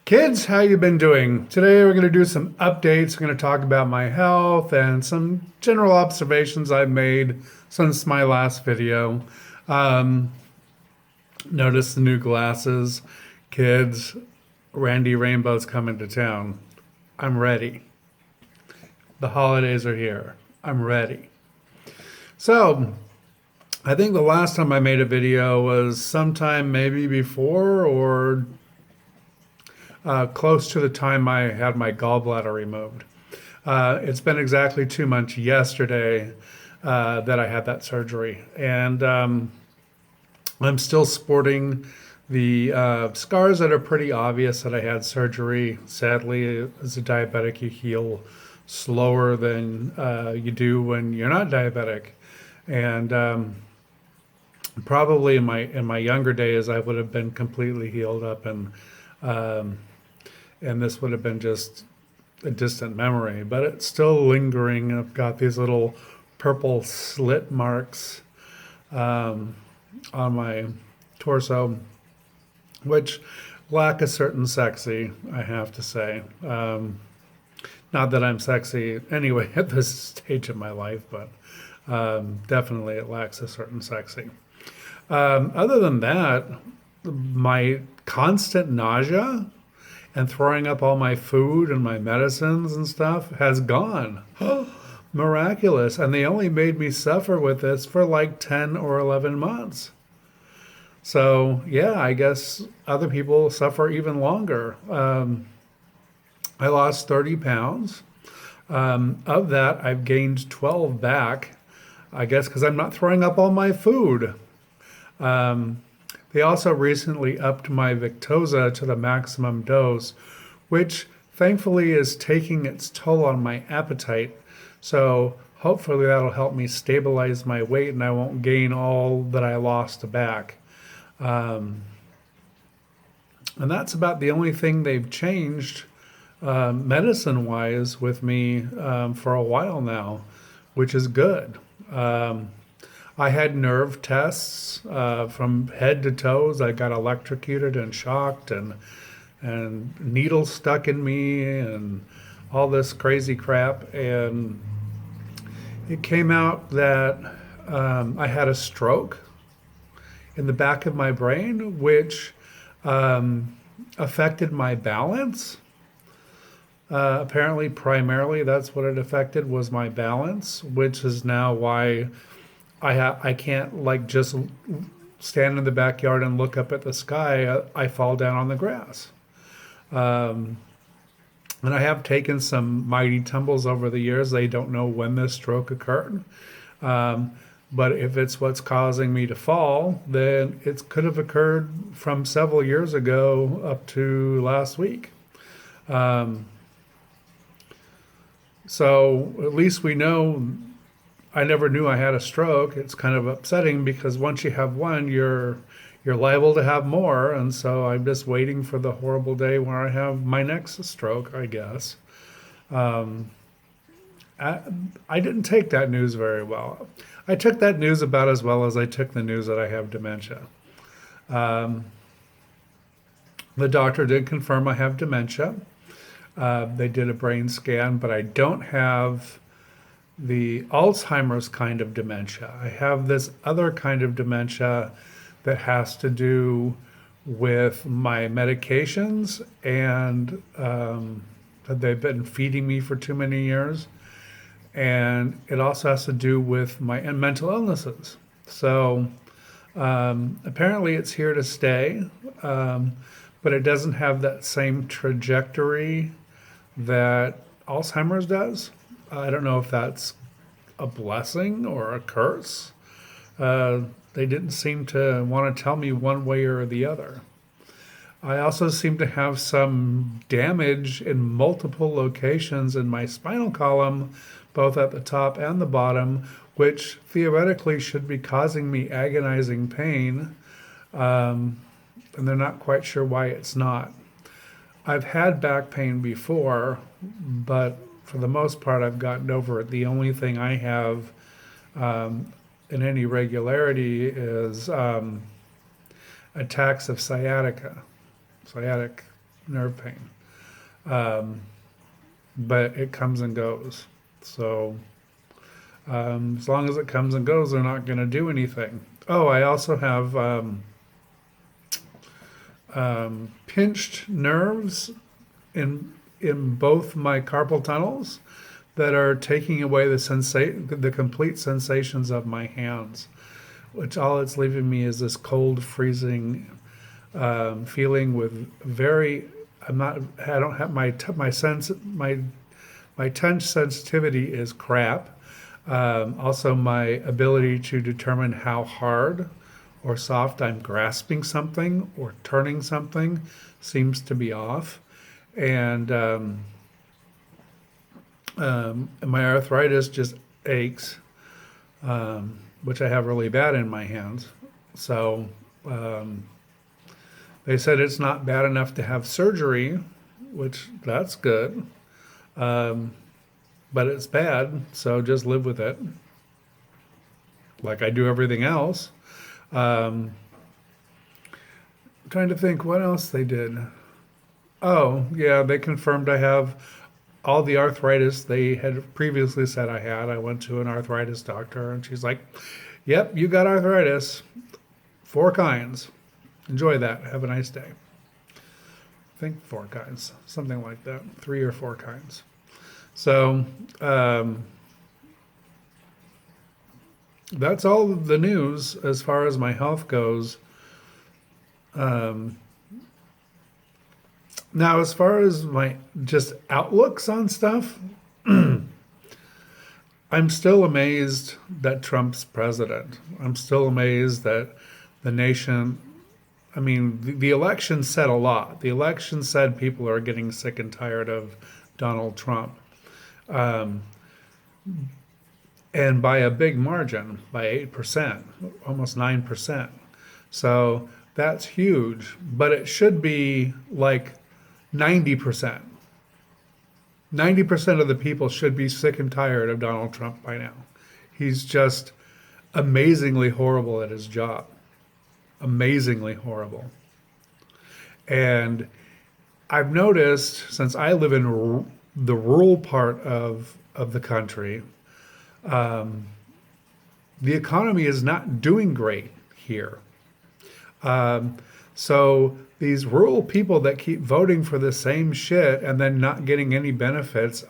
Kids, how you been doing? Today we're going to do some updates. We're going to talk about my health and some general observations I've made since my last video. Um, Notice the new glasses. Kids, Randy Rainbow's coming to town. I'm ready. The holidays are here. I'm ready. So, I think the last time I made a video was sometime maybe before or close to the time I had my gallbladder removed. It's been exactly 2 months yesterday that I had that surgery. And I'm still sporting the scars that are pretty obvious that I had surgery. Sadly, as a diabetic, you heal slower than you do when you're not diabetic. And probably in my younger days, I would have been completely healed up, and this would have been just a distant memory, but it's still lingering. I've got these little purple slit marks on my torso, which lack a certain sexy, I have to say. Not that I'm sexy anyway at this stage of my life, but definitely it lacks a certain sexy. Other than that, my constant nausea and throwing up all my food and my medicines and stuff has gone. Miraculous. And they only made me suffer with this for like 10 or 11 months. So, yeah, I guess other people suffer even longer. I lost 30 pounds. Of that, I've gained 12 back, I guess, because I'm not throwing up all my food. They also recently upped my Victoza to the maximum dose, which thankfully is taking its toll on my appetite. So hopefully that'll help me stabilize my weight and I won't gain all that I lost back. And that's about the only thing they've changed medicine wise with me for a while now, which is good. I had nerve tests from head to toes. I got electrocuted and shocked, and needles stuck in me, and all this crazy crap. And it came out that I had a stroke in the back of my brain, which affected my balance. Apparently, primarily, that's what it affected was my balance, which is now why I can't like just stand in the backyard and look up at the sky. I fall down on the grass. And I have taken some mighty tumbles over the years. They don't know when this stroke occurred. But if it's what's causing me to fall, then it could have occurred from several years ago up to last week. So at least we know I never knew I had a stroke. It's kind of upsetting because once you have one, you're liable to have more, and so I'm just waiting for the horrible day where I have my next stroke, I guess. Um, I, I didn't take that news very well. I took that news about as well as I took the news that I have dementia. Um, the doctor did confirm I have dementia. They did a brain scan, but I don't have the Alzheimer's kind of dementia. I have this other kind of dementia that has to do with my medications and that they've been feeding me for too many years. And it also has to do with my mental illnesses. So apparently it's here to stay, but it doesn't have that same trajectory that Alzheimer's does. I don't know if that's a blessing or a curse. Uh, they didn't seem to want to tell me one way or the other. I also seem to have some damage in multiple locations in my spinal column, both at the top and the bottom, which theoretically should be causing me agonizing pain. And they're not quite sure why it's not. I've had back pain before, but for the most part, I've gotten over it. The only thing I have in any regularity is attacks of sciatic. nerve pain. But it comes and goes. So as long as it comes and goes, they're not going to do anything. Oh, I also have pinched nerves in both my carpal tunnels that are taking away the complete sensations of my hands, which all it's leaving me is this cold, freezing feeling with very. I'm not. I don't have my touch sensitivity is crap. Also, my ability to determine how hard or soft I'm grasping something or turning something seems to be off. And my arthritis just aches, which I have really bad in my hands. So they said it's not bad enough to have surgery, which that's good. But it's bad, so just live with it, like I do everything else. I'm trying to think what else they did. Oh, yeah, they confirmed I have all the arthritis they had previously said I had. I went to an arthritis doctor, and she's like, "Yep, you got arthritis. 4 kinds. Enjoy that. Have a nice day." I think 4 kinds, something like that, 3 or 4 kinds. So that's all the news as far as my health goes. Um, Now, as far as my just outlooks on stuff, I'm still amazed that Trump's president. I'm still amazed that the nation, I mean, the election said a lot. The election said people are getting sick and tired of Donald Trump. Um, and by a big margin, by 8%, almost 9%. So that's huge, but it should be like 90%. 90% of the people should be sick and tired of Donald Trump by now. He's just amazingly horrible at his job. Amazingly horrible. And I've noticed since I live in the rural part of the country, the economy is not doing great here. So these rural people that keep voting for the same shit and then not getting any benefits,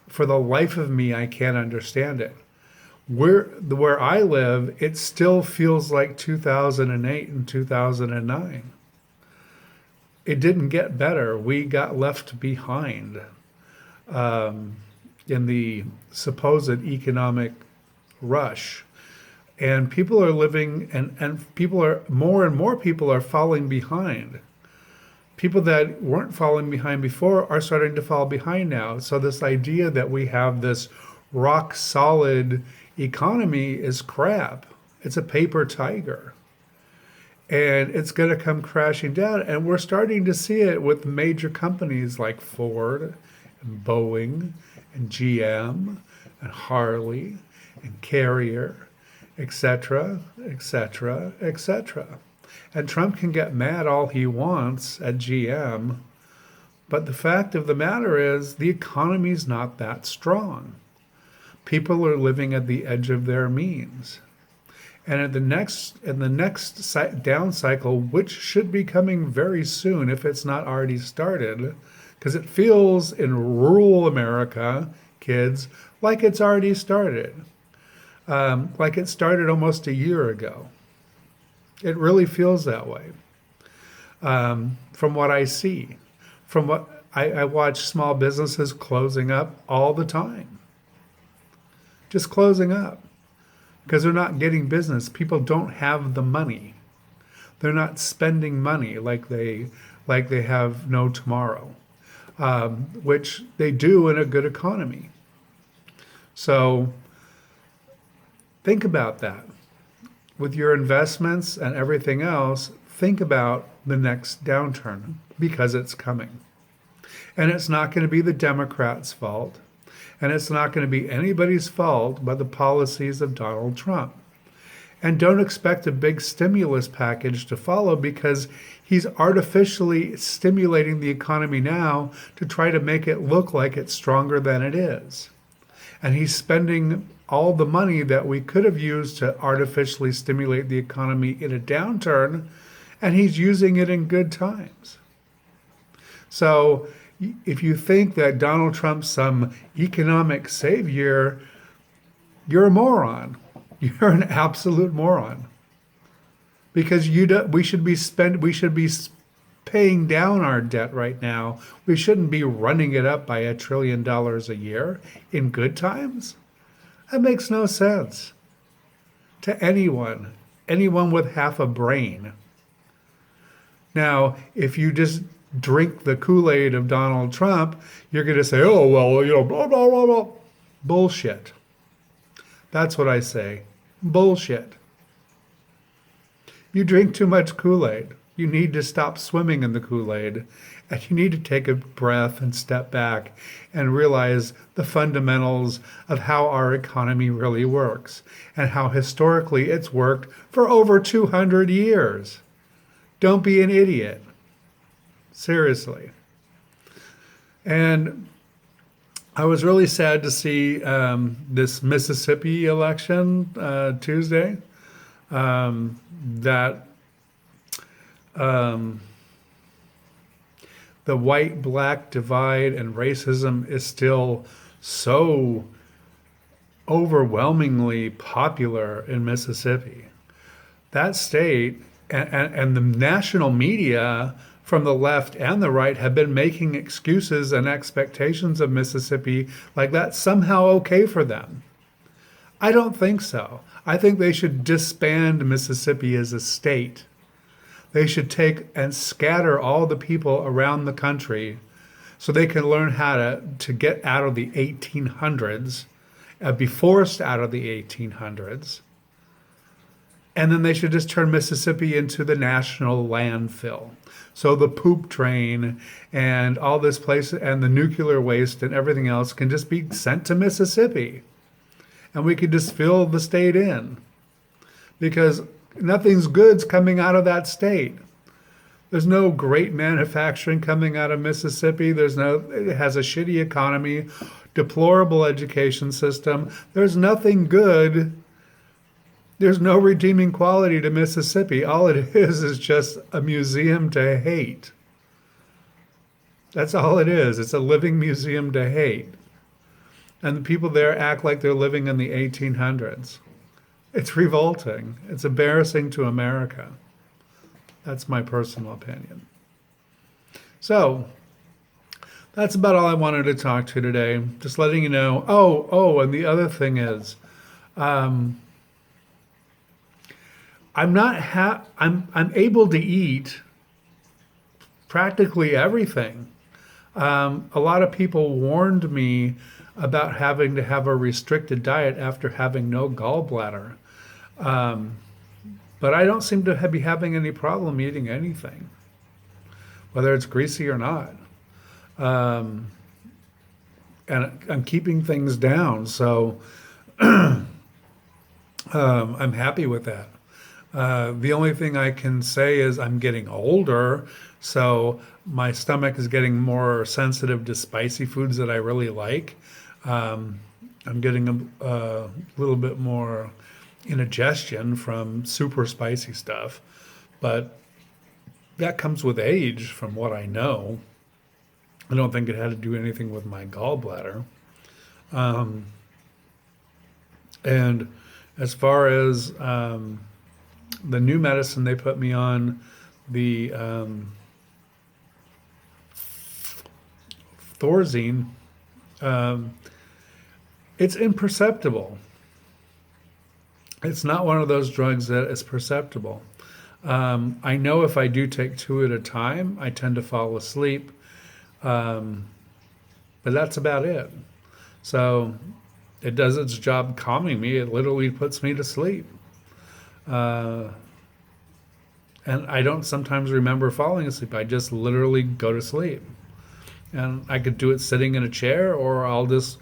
for the life of me, I can't understand it. Where I live, it still feels like 2008 and 2009. It didn't get better. We got left behind in the supposed economic rush. And people are living, and people are, more and more people are falling behind. People that weren't falling behind before are starting to fall behind now. So this idea that we have this rock solid economy is crap. It's a paper tiger. And it's going to come crashing down. And we're starting to see it with major companies like Ford and Boeing and GM and Harley and Carrier, etc., etc., etc. And Trump can get mad all he wants at GM, but the fact of the matter is the economy's not that strong. People are living at the edge of their means. And in the next down cycle, which should be coming very soon if it's not already started, because it feels in rural America, kids, like it's already started. Like it started almost a year ago. It really feels that way. From what I see, from what I watch small businesses closing up all the time, just closing up because they're not getting business. People don't have the money. They're not spending money like they have no tomorrow, which they do in a good economy. So think about that. With your investments and everything else, think about the next downturn because it's coming. And it's not going to be the Democrats' fault. And it's not going to be anybody's fault but the policies of Donald Trump. And don't expect a big stimulus package to follow because he's artificially stimulating the economy now to try to make it look like it's stronger than it is. And he's spending all the money that we could have used to artificially stimulate the economy in a downturn, and he's using it in good times. So if you think that Donald Trump's some economic savior, you're a moron. You're an absolute moron. Because we should be paying down our debt right now. We shouldn't be running it up by $1 trillion a year in good times. That makes no sense to anyone with half a brain. Now, if you just drink the Kool-Aid of Donald Trump, you're going to say, oh, well, blah, blah, blah, blah. Bullshit. That's what I say. Bullshit. You drink too much Kool-Aid. You need to stop swimming in the Kool-Aid, and you need to take a breath and step back and realize the fundamentals of how our economy really works and how historically it's worked for over 200 years. Don't be an idiot. Seriously. And I was really sad to see this Mississippi election Tuesday. That the white-black divide and racism is still so overwhelmingly popular in Mississippi. That state and the national media from the left and the right have been making excuses and expectations of Mississippi like that's somehow okay for them. I don't think so. I think they should disband Mississippi as a state. They should take and scatter all the people around the country so they can learn how to get out of the 1800s, be forced out of the 1800s. And then they should just turn Mississippi into the national landfill. So the poop train and all this place and the nuclear waste and everything else can just be sent to Mississippi. And we could just fill the state in. Because nothing's good's coming out of that state. There's no great manufacturing coming out of Mississippi. It has a shitty economy, deplorable education system. There's nothing good. There's no redeeming quality to Mississippi. All it is just a museum to hate. That's all it is. It's a living museum to hate. And the people there act like they're living in the 1800s. It's revolting. It's embarrassing to America. That's my personal opinion. So, that's about all I wanted to talk to today. Just letting you know. And the other thing is, I'm able to eat practically everything. A lot of people warned me about having to have a restricted diet after having no gallbladder. But I don't seem to be having any problem eating anything, whether it's greasy or not. And I'm keeping things down, so I'm happy with that. The only thing I can say is I'm getting older, so my stomach is getting more sensitive to spicy foods that I really like. I'm getting a little bit more indigestion from super spicy stuff, but that comes with age from what I know. I don't think it had to do anything with my gallbladder. And as far as the new medicine they put me on, the Thorazine, it's imperceptible. It's not one of those drugs that is perceptible. I know if I do take 2 at a time, I tend to fall asleep. But that's about it. So it does its job calming me. It literally puts me to sleep. And I don't sometimes remember falling asleep. I just literally go to sleep. And I could do it sitting in a chair, or I'll just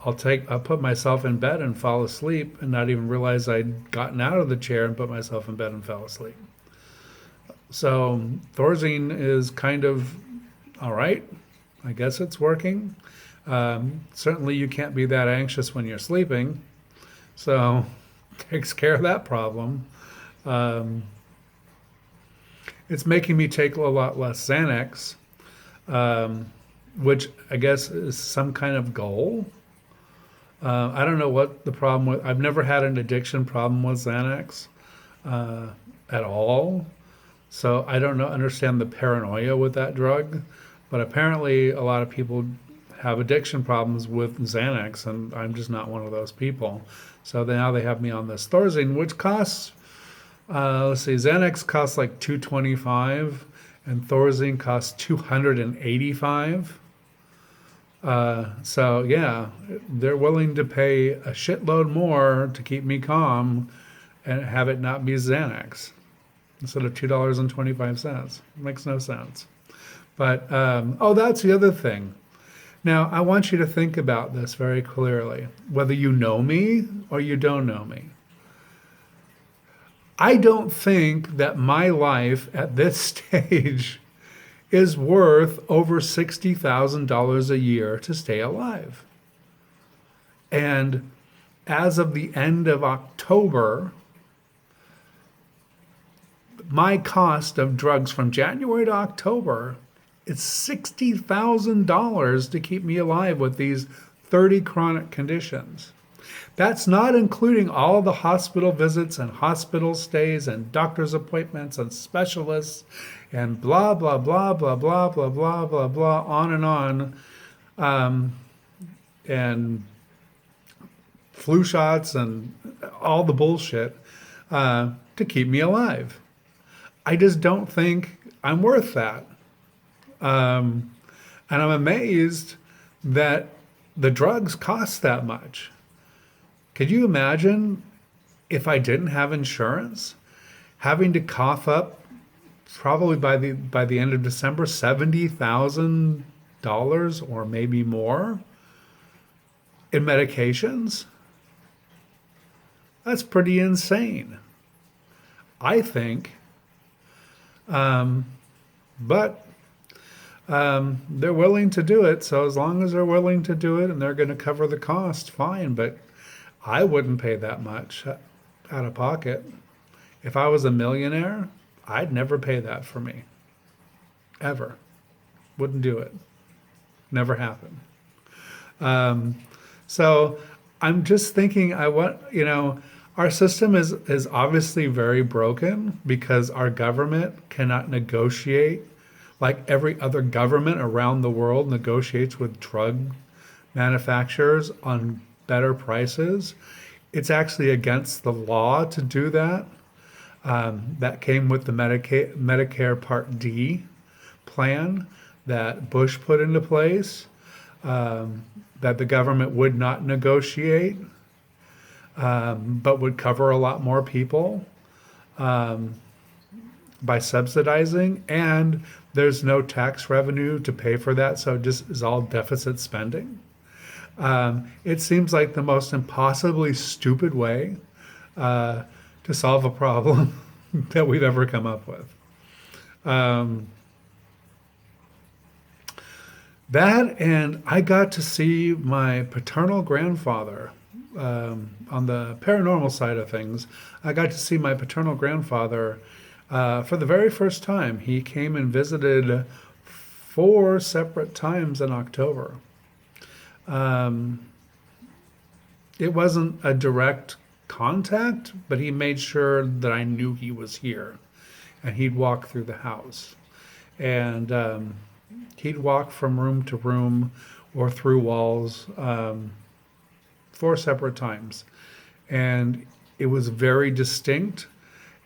I'll put myself in bed and fall asleep and not even realize I'd gotten out of the chair and put myself in bed and fell asleep. So Thorazine is kind of all right. I guess it's working. Certainly, you can't be that anxious when you're sleeping, so takes care of that problem. Um, it's making me take a lot less Xanax, um, which I guess is some kind of goal. I don't know what the problem with. I've never had an addiction problem with Xanax uh, at all, so I don't know understand the paranoia with that drug. But apparently, a lot of people have addiction problems with Xanax, and I'm just not one of those people. So now they have me on this Thorazine, which costs, let's see, Xanax costs like 225, and Thorazine costs 285. So yeah, they're willing to pay a shitload more to keep me calm and have it not be Xanax instead of $2.25. Makes no sense. But oh, that's the other thing. Now, I want you to think about this very clearly, whether you know me or you don't know me. I don't think that my life at this stage is worth over $60,000 a year to stay alive. And as of the end of October, my cost of drugs from January to October is $60,000 to keep me alive with these 30 chronic conditions. That's not including all the hospital visits and hospital stays and doctor's appointments and specialists and blah, blah, blah, blah, blah, blah, blah, blah, blah, on and on. And flu shots and all the bullshit to keep me alive. I just don't think I'm worth that. And I'm amazed that the drugs cost that much. Could you imagine if I didn't have insurance, having to cough up probably by the end of December $70,000 or maybe more in medications? That's pretty insane, I think. But they're willing to do it. So as long as they're willing to do it and they're going to cover the cost, fine. But I wouldn't pay that much out of pocket. If I was a millionaire, I'd never pay that for me. Ever. Wouldn't do it. Never happen. So I'm just thinking, our system is obviously very broken because our government cannot negotiate like every other government around the world negotiates with drug manufacturers on better prices. It's actually against the law to do that. That came with the Medicare Part D plan that Bush put into place, that the government would not negotiate, but would cover a lot more people by subsidizing, and there's no tax revenue to pay for that, so it just is all deficit spending. It seems like the most impossibly stupid way to solve a problem that we've ever come up with. That, and I got to see my paternal grandfather on the paranormal side of things. I got to see my paternal grandfather for the very first time. He came and visited 4 separate times in October. It wasn't a direct contact, but he made sure that I knew he was here. And he'd walk through the house. And he'd walk from room to room or through walls 4 separate times. And it was very distinct,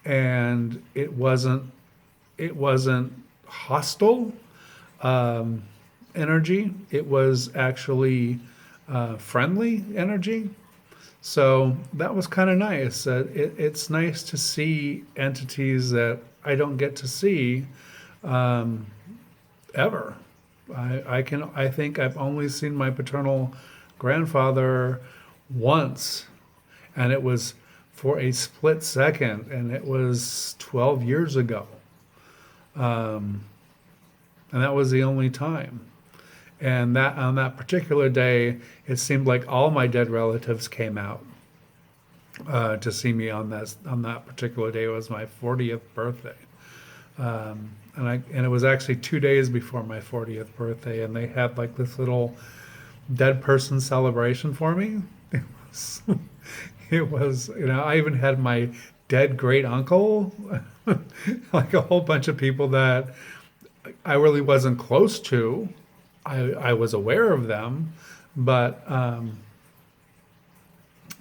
and it wasn't hostile energy. It was actually friendly energy. So that was kind of nice. It's nice to see entities that I don't get to see ever. I think I've only seen my paternal grandfather once, and it was for a split second, and it was 12 years ago. Um, and that was the only time. And that on that particular day, it seemed like all my dead relatives came out to see me on that particular day. It was my 40th birthday, and it was actually 2 days before my 40th birthday, and they had like this little dead person celebration for me. It was, it was, I even had my dead great uncle, like a whole bunch of people that I really wasn't close to. I was aware of them, but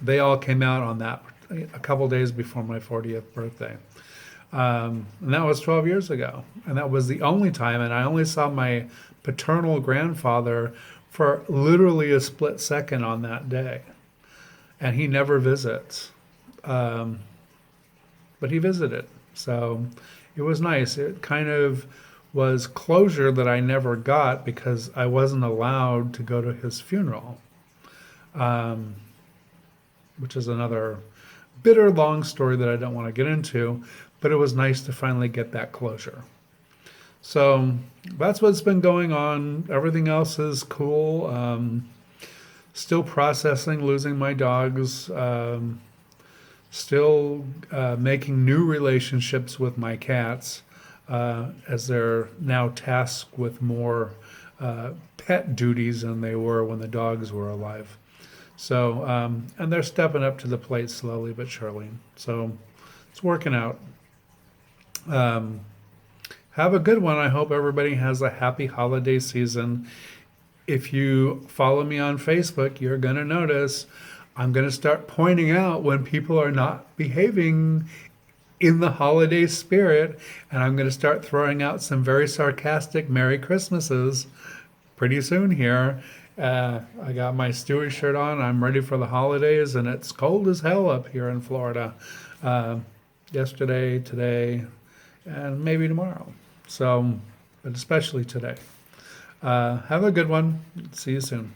they all came out on that a couple days before my 40th birthday. And that was 12 years ago. And that was the only time. And I only saw my paternal grandfather for literally a split second on that day. And he never visits. But he visited. So it was nice. It kind of was closure that I never got because I wasn't allowed to go to his funeral, which is another bitter long story that I don't want to get into, but it was nice to finally get that closure. So that's what's been going on. Everything else is cool. Still processing losing my dogs. Still making new relationships with my cats as they're now tasked with more pet duties than they were when the dogs were alive. So, and they're stepping up to the plate slowly but surely. So it's working out. Have a good one. I hope everybody has a happy holiday season. If you follow me on Facebook, you're going to notice I'm going to start pointing out when people are not behaving in the holiday spirit, and I'm going to start throwing out some very sarcastic Merry Christmases pretty soon here. I got my Stewie shirt on. I'm ready for the holidays, and it's cold as hell up here in Florida. Yesterday, today, and maybe tomorrow. So, but especially today. Have a good one. See you soon.